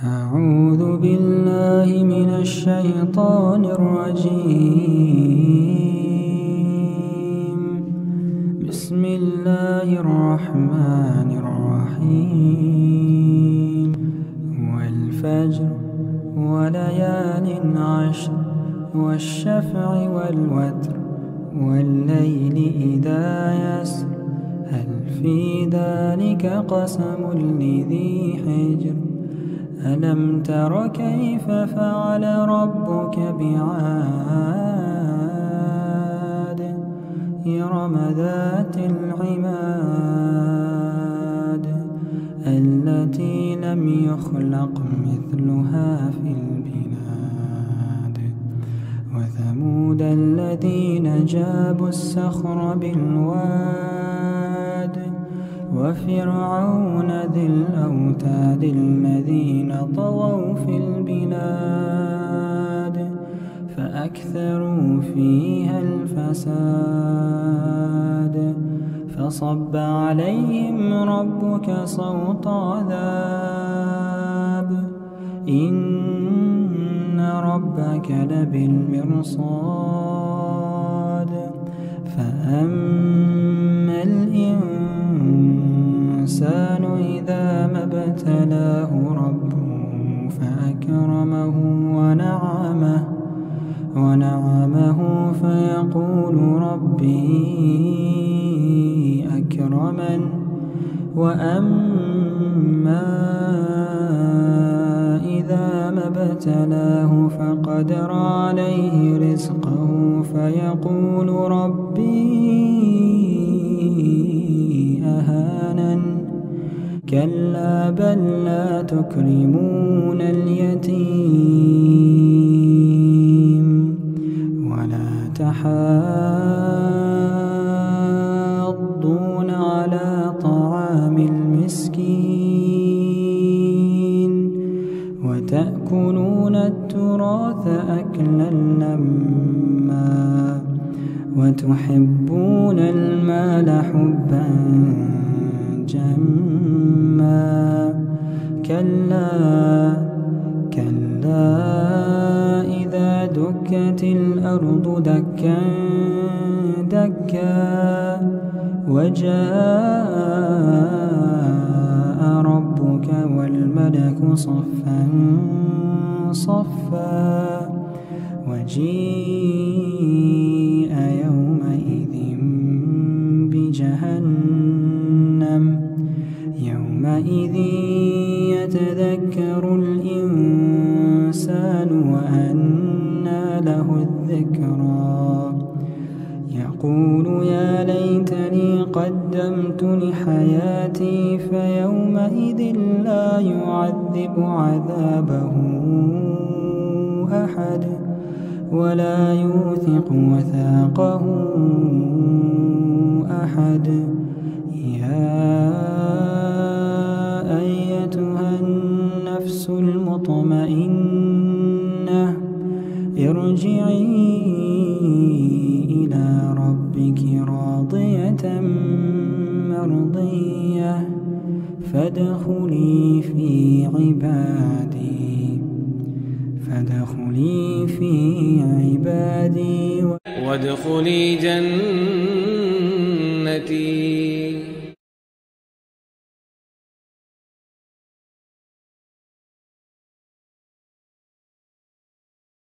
أعوذ بالله من الشيطان الرجيم. بسم الله الرحمن الرحيم. والفجر وليال عشر والشفع والوتر والليل إذا يسر هل في ذلك قسم لذي حجر ألم تر كيف فعل ربك بعاد إرم ذات العماد التي لم يخلق مثلها في البلاد وثمود الذين جابوا الصخر بالواد وفرعون ذي الأوتاد الذين طغوا في البلاد فأكثروا فيها الفساد فصب عليهم ربك صوت عذاب إن ربك لبالمرصاد فأما الإنسان إذا ما ابتلاه ربه فأكرمه ونعمه فيقول ربي أكرمن وأما إذا ما ابتلاه فقدر عليه رزقه فيقول ربي أهانن كلا بل لا تكرمون اليتيم ولا تحاضون على طعام المسكين وتأكلون التراث أكلا لما وتحبون المال حبا جما كلا إذا دكت الأرض دكا دكا وجاء ربك والملك صفا صفا وجيء يومئذ بجهنم يومئذ يتذكر الإنسان وأنى له الذكرى يقول يا ليتني قدمت لحياتي فيومئذ لا يعذب عذابه أحد ولا يوثق وثاقه أحد يا أيتها النفس المطمئنة ارجعي إلى ربك راضية مرضية فادخلي في عبادي وادخلي جنتي